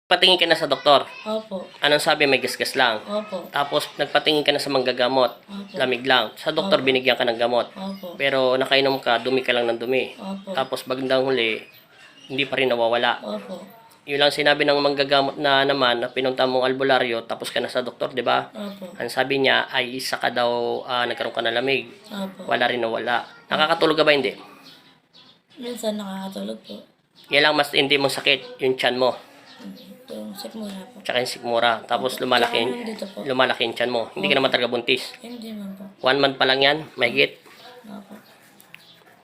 Patingin ka na sa doktor. Opo. Anong sabi? May gasgas lang. Opo. Tapos nagpatingin ka na sa manggagamot. Opo. Lamig lang. Sa doktor Opo. binigyan ka ng gamot. Opo. Pero nakainom ka, dumi ka lang ng dumi. Opo. Tapos bagandang huli, hindi pa rin nawawala. Opo. Yun lang sinabi ng manggagamot na naman na pinunta mong albularyo tapos ka na sa doktor, di ba? Opo. Ang sabi niya ay isa ka daw nagkaroon ka ng lamig. Opo. Wala rin nawala. Nakakatulog ka ba hindi? Minsan nakakatulog po. Yan lang mas hindi mo sakit, yung tiyan mo. Yung sikmura po. Tsaka yung sikmura. Tapos lumalaki, Tsaka yung dito po. lumalaki yung tiyan mo. Hindi ka naman talaga buntis. Hindi man po. 1 month pa lang yan, mahigit. Opo.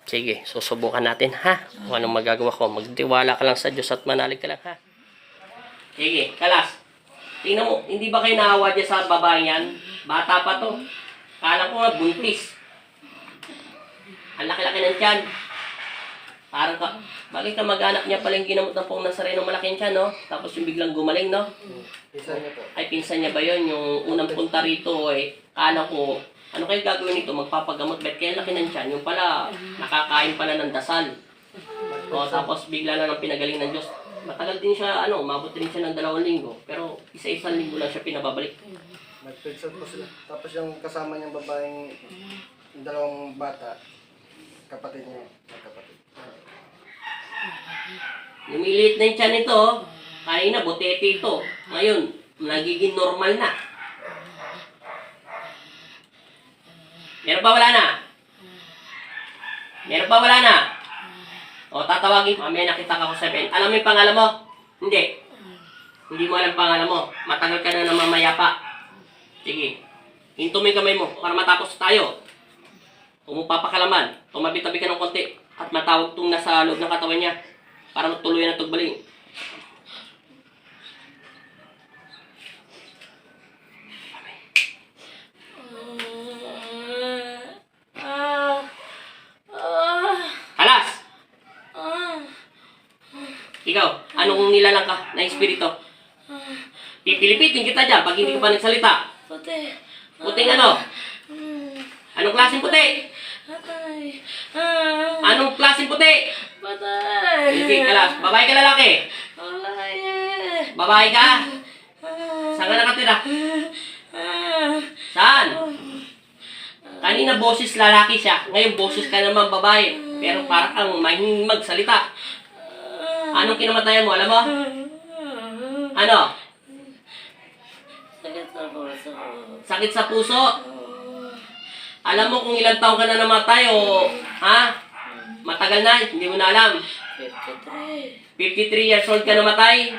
Sige, susubukan natin ha. Kung anong magagawa ko. Magtiwala ka lang sa Diyos at manalig ka lang ha. Sige, kalas. Tingnan mo, hindi ba kayo naawa dyan sa babae yan? Bata pa to. Kala ko nga buntis. Ang laki-laki ng tiyan. Parang ka, bakit ka mag-anak niya pala yung ginamot ng pong Nazareno malaking tiyan, no? Tapos yung biglang gumaling, no? Pinsan niya po. Ay, pinsan niya ba yun? Yung unang punta rito, kala ko, ano kayo gagawin nito? Magpapagamot, bet kaya laki ng tiyan. Yung pala, nakakain pala ng dasal. O, tapos bigla na lang pinagaling ng Diyos. Matagal din siya, umabot din siya ng 2 linggo. Pero isa-isang linggo lang siya pinababalik. Nagpinsan po sila. Tapos yung kasama niyang babaeng, yung 2 bata, kapatid niya, magkapatid. Lumiliit na yung tiyan nito, kanina botete ito. Ngayon, nagiging normal na. Meron pa wala na? Meron pa wala na? O, tatawagin. Mamaya nakita ka ko 7. Alam mo yung pangalan mo? Hindi. Hindi mo alam pangalan mo. Matagal ka na namamayapa. Sige. Hinto mo yung kamay mo para matapos tayo. Kung mo papakalaman, tumabi-tabi ka ng konti at matawag itong nasa loob ng katawan niya para magtuloy na tugbaling. Halas! Ikaw, anong nilalang ka na espiritu? Pipilipitin kita dyan pag hindi ka pa nagsalita. Puti. Puting ano? Anong klaseng puti? Patay. Anong klaseng puti? Patay. Sige, kalas. Babae ka lalaki? Patay. Babae ka? Saan ka nakatira? Saan? Kanina boses lalaki siya. Ngayon boses ka naman babae. Pero parang kang mahing magsalita. Anong kinamatayan mo? Alam mo? Ano? Sakit sa puso. Sakit sa puso? Alam mo kung ilang taon ka na namatay o ha? Matagal na, hindi mo na alam. 53. 53 years old ka namatay?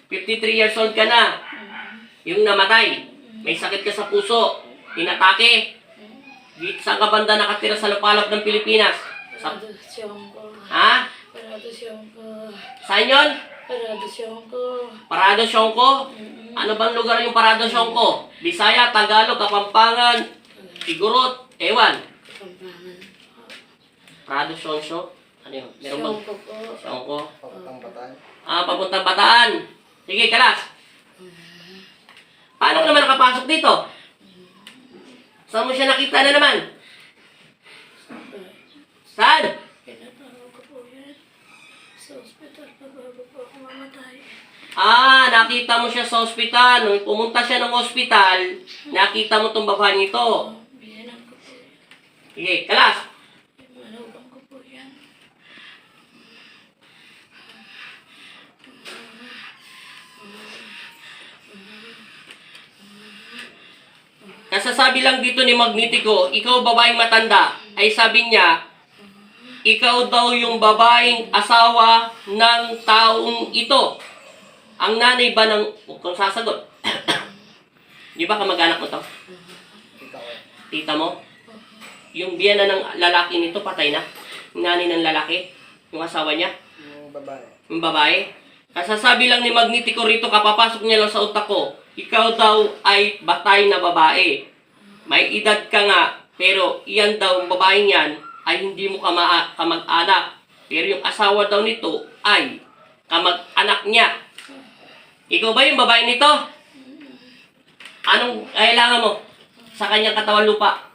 53 years old ka na. Yung namatay, may sakit ka sa puso, inatake. Saan ka banda nakatira sa lupalop ng Pilipinas? Paradosyon ko. Ha? Paradosyon ko. Saan yun? Paradosyon ko. Parado Siongko? Ano bang lugar yung Parado Siongko? Bisaya, Tagalog, Kapampangan, Sigurot, ewan. Kapampangan. Parado Siongko? Ano yun? Meron bang Siyongko po. Siongko? Papatang bataan. Papuntang Bataan. Sige, kalas. Paano ka naman nakapasok dito? Saan mo siya nakita na naman? Saan? Pinatawag ko po yan. Sa ospital pa bago po ako mamatay. Nakita mo siya sa ospital. Nung pumunta siya ng ospital, nakita mo tong babae nito. Biyanan ko po yan. Sige, kalas. Manugang ko po yan. Kasasabi lang dito ni Magnetico, ikaw babaeng matanda, ay sabi niya, ikaw daw yung babaeng asawa ng taong ito. Ang nanay ba ng... Huwag kang sasagot. Di ba kamag-anak mo to? Kita ko. Tita mo? Yung biyana ng lalaki nito, patay na. Yung nanay ng lalaki, yung asawa niya, Yung babae. yung babae. Kasasabi lang ni Magnetico rito, kapapasok niya lang sa utak ko, ikaw daw ay batay na babae. May edad ka nga, pero iyan daw, ang babaeng yan, ay hindi mo kamag-anak. Pero yung asawa daw nito ay kamag-anak niya. Ikaw ba yung babae nito? Anong kailangan mo sa kanyang katawan lupa?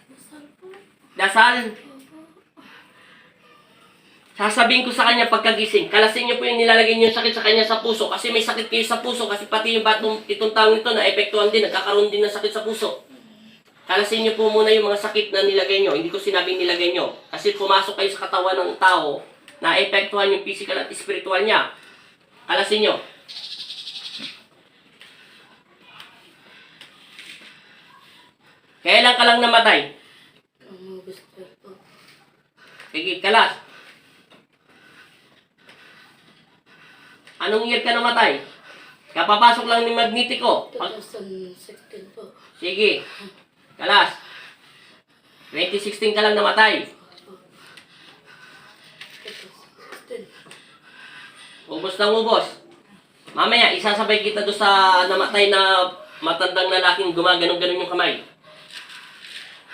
Dasal po. Dasal. Sasabihin ko sa kanya pagkagising, kalasin niyo po yung nilalagay niyo sakit sa kanya sa puso kasi may sakit kayo sa puso kasi pati yung itong taong ito na epektuhan din, nagkakaroon din ng sakit sa puso. Kalasin niyo po muna yung mga sakit na nilagay niyo. Hindi ko sinabing nilagay niyo. Kasi pumasok kayo sa katawan ng tao na epektuhan yung physical at spiritual niya. Kalasin niyo. Kailan ka lang namatay? August 12 po. Sige, kalas. Anong year ka namatay? Kapapasok lang ni Magnetico. 2016 po. Sige. Kalas. 2016 ka lang namatay. 2016. Ubos ng ubos. Mamaya, isasabay kita doon sa namatay na matandang lalaking gumaganong-ganon yung kamay.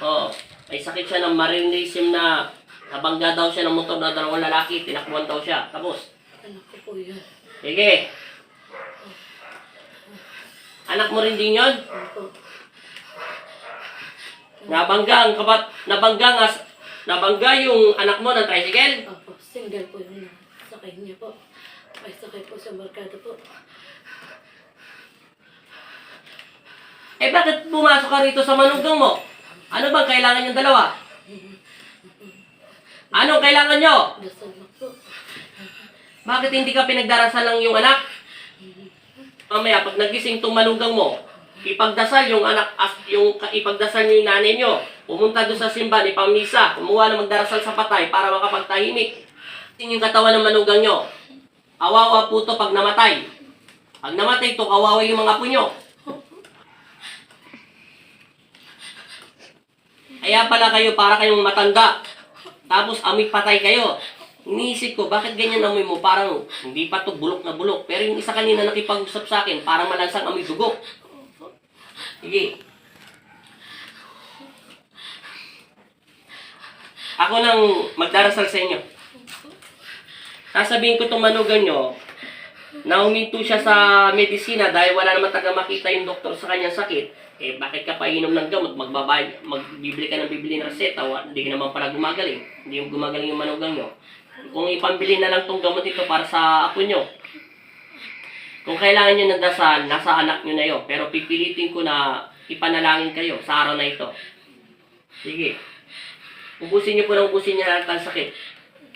Oo. May sakit siya ng marinism na nabangga daw siya ng motor na dalawang lalaki. Tinakbuhan daw siya. Tapos. Anak ko po yun. Sige. Anak mo rin din yun? Opo. Nabangga yung anak mo ng tricycle? Opo. Single po yun. Sakay niya po. May sakay po sa barkada po. Eh bakit pumasok ka rito sa manugang mo? Ano bang kailangan yung dalawa? Anong kailangan nyo? Dasal na po. Bakit hindi ka pinagdarasal lang yung anak? Mamaya, pag nagising tong manugang mo, ipagdasal yung anak, ipagdasal nyo yung nanay nyo. Pumunta doon sa simbahan, ipamisa, kumuha na magdarasal sa patay para makapagtahimik. Yung katawan ng manugang nyo. Awawa po to pag namatay. Pag namatay to, kawawa yung mga apo nyo. Kaya pala kayo, para kayong matanda. Tapos amoy patay kayo. Iniisip ko, bakit ganyan amoy mo? Parang hindi pa to bulok na bulok. Pero yung isa kanina nakipag-usap sa akin, parang malansang amoy dugo. Sige. Ako nang magdarasal sa inyo. Sasabihin ko itong manugan nyo, na huminto siya sa medisina dahil wala naman taga makita yung doktor sa kanyang sakit. Eh, bakit ka pa inom ng gamot? Magbibili ka ng bibili ng reseta, hindi ka naman pala gumagaling. Hindi yung gumagaling yung manugang nyo. Kung ipambili na lang tong gamot ito para sa apo nyo. Kung kailangan nyo ng dasal, nasa anak nyo na yun. Pero pipilitin ko na ipanalangin kayo sa araw na ito. Sige. Ubusin nyo po ng ubusin niya lahat ng sakit.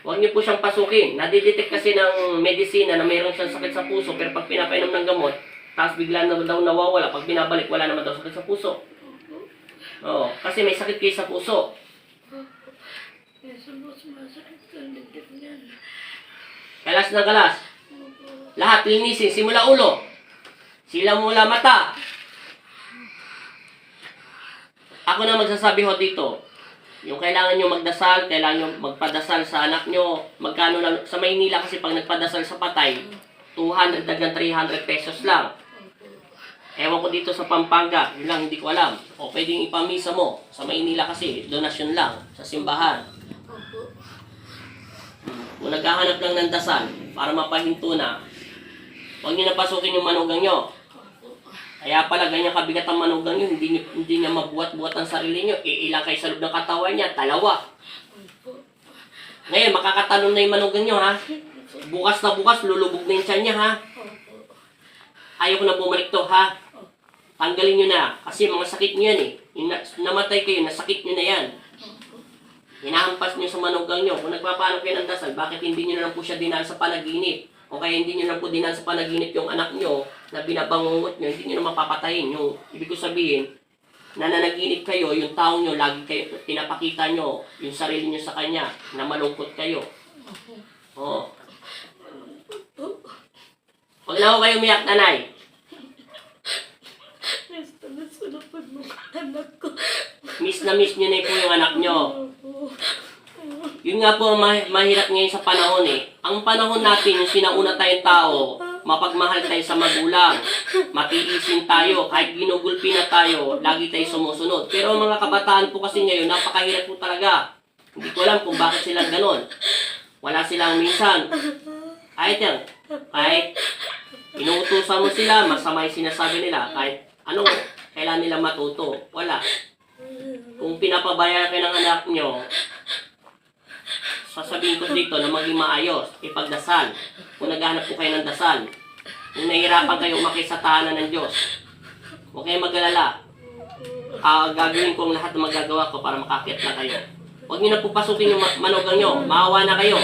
Huwag nyo po siyang pasukin. Nadidetect kasi ng medisina na mayroon siyang sakit sa puso. Pero pag pinapainom ng gamot, tapos bigla na daw nawawala. Pag binabalik, wala naman daw sakit sa puso. Oo, kasi may sakit kayo sa puso. Yes, sumasakit ka ang dibdib niyan. Kalas na kalas. Lahat linisin, simula ulo. Sila mula mata. Ako na magsasabi ho dito. Yung kailangan nyo magdasal, kailangan nyo magpadasal sa anak nyo. Magkano lang, sa Maynila kasi pag nagpadasal sa patay, 200 hanggang 300 pesos lang. Ewan ko dito sa Pampanga, yun lang hindi ko alam. O pwedeng ipamisa mo. Sa Maynila kasi, donasyon lang, sa simbahan. Opo. Kung naghahanap lang ng dasal, para mapahinto na, huwag nyo napasukin yung manugang nyo. Kaya pala ganyan kabigat ang manugang nyo, hindi niya mabuhat-buhat ang sarili nyo. Iilang kayo sa loob ng katawan niya, dalawa. Ngayon, makakatalon na yung manugang nyo, ha? Bukas na bukas, lulubog na yung tiyan niya, ha? Ayaw ko na bumalik to, ha? Tanggalin nyo na, kasi mga sakit nyo yan, eh. Yung namatay kayo, nasakit nyo na yan. Hinahampas nyo sa manugang nyo. Kung nagpapaano kayo ng dasal, bakit hindi nyo na lang po siya dinal sa panaginip? O kaya hindi nyo lang po dinal sa panaginip yung anak nyo na binabangungot nyo, hindi nyo na mapapatayin. Yung ibig ko sabihin, na nanaginip kayo, yung taong nyo, lagi kayo, pinapakita nyo yung sarili nyo sa kanya, na malungkot kayo. Oo. Huwag na ako kayo umiyak, nanay. Gusto na po ng anak ko. Miss na miss nyo na po yung anak nyo. Opo. Yun nga po ang mahirap ngayon sa panahon eh. Ang panahon natin, yung sinauna tayong tao, mapagmahal tayo sa magulang, matiisin tayo, kahit ginugulpi na tayo, lagi tayo sumusunod. Pero ang mga kabataan po kasi ngayon, napakahirap po talaga. Hindi ko alam kung bakit sila ganon. Wala silang minsan. Kahit inuutusan mo sila, masama yung sinasabi nila. Kahit ano, kailan nila matuto. Wala. Kung pinapabayaan kayo ng anak nyo, sasabihin ko dito na maging maayos, ipagdasal. Kung naghahanap po kayo ng dasal, kung nahihirapan kayo umakit sa tahanan ng Diyos, huwag kayong mag-alala. Gagawin ko ang lahat ng magagawa ko para makakit na kayo. Huwag niyo na po pasukin yung manugang nyo. Maawa na kayo.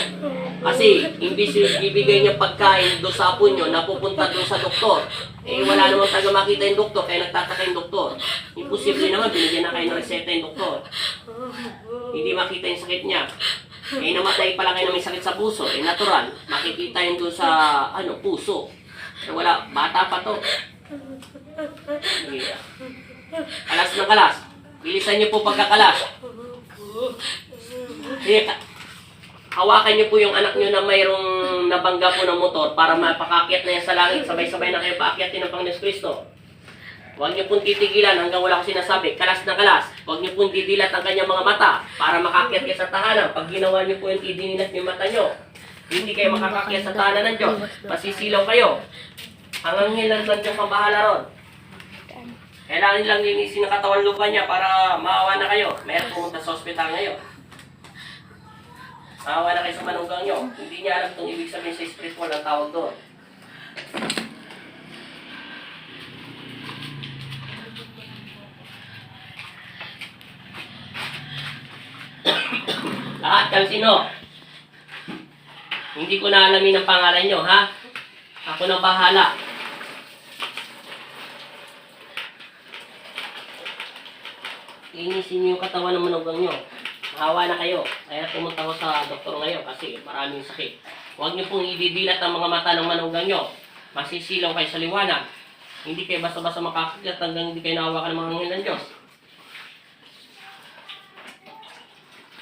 Kasi, imbis ibigay niyo pagkain doon sa apo nyo, napupunta doon sa doktor. Wala namang taga makita yung doktor, kaya nagtataka yung doktor. Imposible naman, binigyan na kayo ng reseta yung doktor. Hindi makita yung sakit niya. Namatay pala kayo na may sakit sa puso. Natural. Makikita yun doon sa, puso. Wala, bata pa to. Yeah. Kalas ng kalas. Bilisan niyo po pagkakalas. Sige, hawakan niyo po yung anak niyo na mayroong nabangga po ng motor para mapakakyat na yan sa langit. Sabay-sabay na kayo paakyatin ng Panginoon Kristo. Huwag niyo pong titigilan hanggang wala ko sinasabi. Kalas na kalas. Huwag niyo pong didilat ang kanyang mga mata para makakyat kayo sa tahanan. Pag ginawa niyo po yung idinilat yung mata niyo, hindi kayo makakakyat sa tahanan ng Diyos. Masisilaw kayo. Ang anghel ng Diyos ang bahala ron. Kailangan lang linisin ang katawan lupa niya para maawa na kayo. Mayroon pumunta sa ospital ngayon. Maawa na kayo sa manugang nyo. Hindi niya alam itong ibig sabihin sa spiritual ang tawag doon. Lahat kang sino? Hindi ko na alamin ang pangalan nyo, ha? Ako na bahala. Linisin niyo yung katawan ng manugang nyo. Mahawa na kayo. Kaya pumunta ko sa doktor ngayon kasi maraming sakit. Huwag niyo pong ididilat ang mga mata ng manugang nyo. Masisilaw kayo sa liwanag. Hindi kayo basta-basta makakakit hanggang hindi kayo nahawakan ng mga anghel ng Diyos.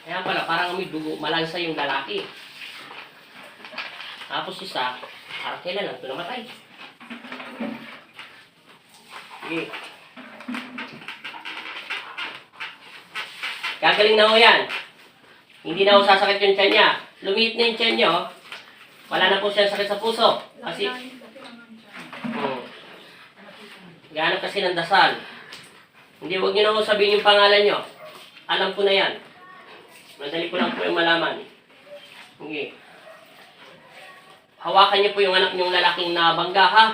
Kaya pala, parang may dugo, malansa yung lalaki. Tapos isa, parang kailan lang ito namatay. Sige. Gagaling na ho yan. Hindi na ho sasakit yung tiyan niya. Lumiit na yung tiyan niyo. Wala na po siya sakit sa puso. Kasi, gahanap kasi ng dasal. Hindi, huwag niyo na ho sabihin yung pangalan niyo. Alam ko na yan. Madali ko lang po yung malaman. Sige. Hawakan niyo po yung anak niyong lalaking nabangga, ha?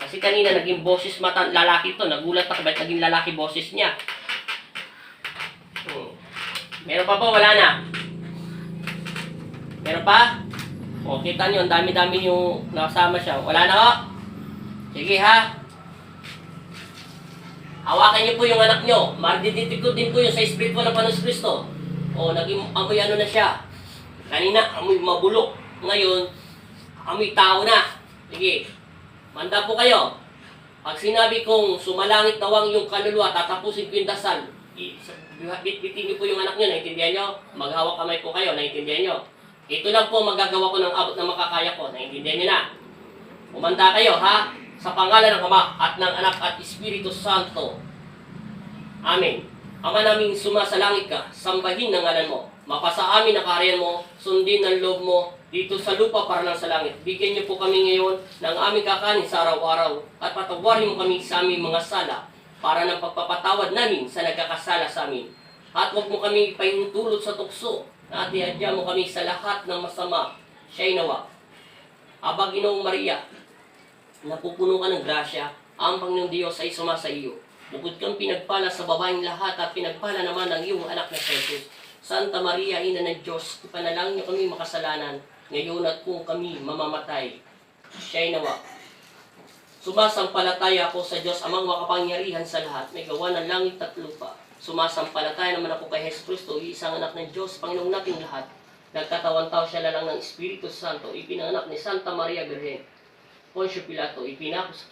Kasi kanina naging boses mata lalaki to. Nagulat ako, ba't naging lalaki boses niya? Meron pa po, wala na. Meron pa? O, kita nyo, ang dami-dami yung nakasama siya. Wala na ho? Sige ha. Hawakan niyo po yung anak nyo. Mardiditig ko din po yung sa Espiritu ng Panginoon Kristo. O, naging amoy ano na siya. Kanina, amoy mabulok. Ngayon, amoy tao na. Sige. Manda po kayo. Pag sinabi kong sumalangit nawang yung kaluluwa, tatapusin ko yung dasal. Bitbitin niyo po yung anak nyo, naintindihan nyo? Maghawak kamay po kayo, naintindihan nyo? Ito lang po magagawa ko ng abot na makakaya ko, naintindihan nyo na? Umanda kayo, ha? Sa pangalan ng Ama at ng Anak at Espiritu Santo. Amen. Ama naming sumasalangit ka, sambahin ang ngalan mo. Mapasa amin ang kaharian mo, sundin ang loob mo, dito sa lupa para lang sa langit. Bigyan niyo po kami ngayon ng aming kakanin sa araw-araw at patawarin mo kami sa aming mga sala para ng pagpapatawad namin sa nagkakasala sa amin. At huwag mo kami pahintulot sa tukso at ihadya mo kami sa lahat ng masama. Siya'y nawa. Aba, Ginoong Maria, napupuno ka ng grasya, ang Panginoong Diyos ay sumasa iyo. Bukod kang pinagpala sa babaeng lahat at pinagpala naman ang iyong anak na Jesus. Santa Maria, Ina ng Diyos, ipanalangin niyo kami makasalanan, ngayon at kung kami mamamatay. Siya'y nawa. Sumasampalataya ako sa Diyos amang makapangyarihan sa lahat, may gawa ng langit at lupa. Sumasampalataya naman ako kay Jesus Kristo, isang anak ng Diyos, Panginoong nating lahat. Nagkatawan tao siya lalang ng Espiritu Santo, ipinanganak ni Santa Maria Virgen. Poncio Pilato, ipinako sa...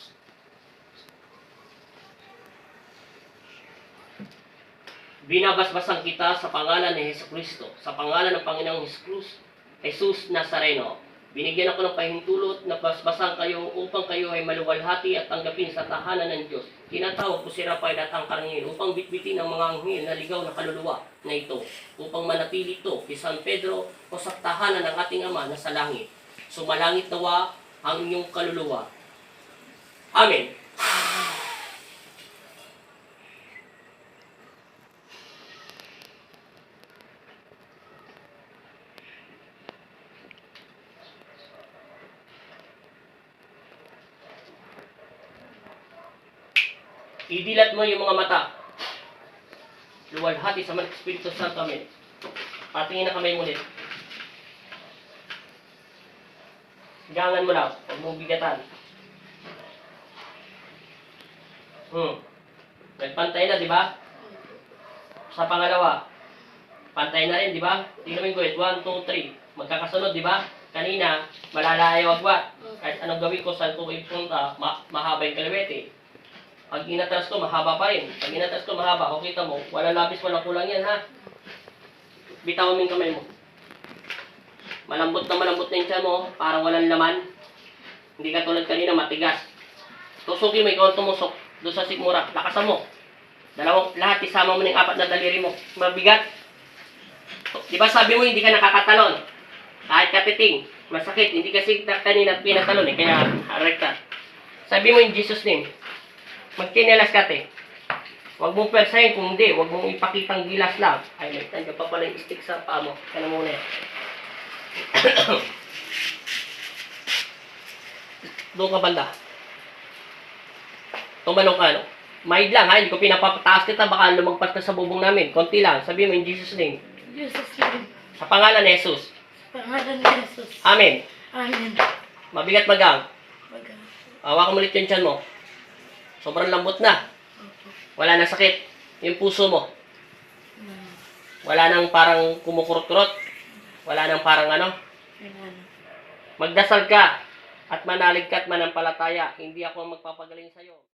Binabasbasan kita sa pangalan ni Jesus Kristo, sa pangalan ng Panginoong Jesus Nazareno. Binigyan ako ng pahintulot na basbasan kayo upang kayo ay maluwalhati at tanggapin sa tahanan ng Diyos. Tinatawag ko si Rafael at ang karangin upang bitbitin ang mga anghel na ligaw na kaluluwa na ito, upang manatili ito kay San Pedro o sa tahanan ng ating Ama na sa langit. Sumalangit nawa ang inyong kaluluwa. Amen. Idilat mo yung mga mata. Luwalhati sa mga Espiritu Santo. Amen. Patingin na kamay mo ulit. Gangan mo lang. Huwag mong bigatan. Nagpantay na, di ba? Sa pangalawa, pantay na rin, di ba? Tingnan mo yung guhit. 1, 2, 3. Magkakasunod, di ba? Kanina, malalayo agwat. Kahit anong gawin ko, saan ko ipunta, mahaba yung kaliwete. Pag inatras ko, mahaba pa rin. Pag inatras ko, mahaba. O kita mo, walang labis, walang kulang yan, ha? Bitawan mo yung kamay mo. Malambot na yung tiyan mo, parang walang laman. Hindi ka tulad kanina, matigas. Tusukin mo, ikaw ang tumusok. Doon sa sikmura, lakasan mo. Lahat, isama mo ng 4 na daliri mo. Mabigat. Di ba sabi mo, hindi ka nakakatalon? Kahit katiting, masakit. Hindi kasi kanina pinatalon eh, kaya rekta. Sabi mo in Jesus name, magkinelas ka te. Huwag mong persahin kung hindi, huwag mong ipakitang gilas lang. Ay, may tanda pa pala yung stick sa paa mo. Kaya na muna yan. Doon ka banda. Tumalong ka, no? Mahid lang, ha? Hindi ko pinapapataas kita, baka lumagpas ka sa bubong namin. Konti lang. Sabi mo in Jesus name. Jesus name. Sa pangalan ni Jesus. Sa pangalan ni Jesus. Amen. Amen. Mabigat magang. Baga. Hawakan mo ulit yung tiyan mo. Sobrang lambot na. Wala na sakit. Yung puso mo. Wala nang parang kumukurot-kurot. Wala nang parang ano. Amen. Magdasal ka at manalig ka at manampalataya. Hindi ako ang magpapagaling sa'yo.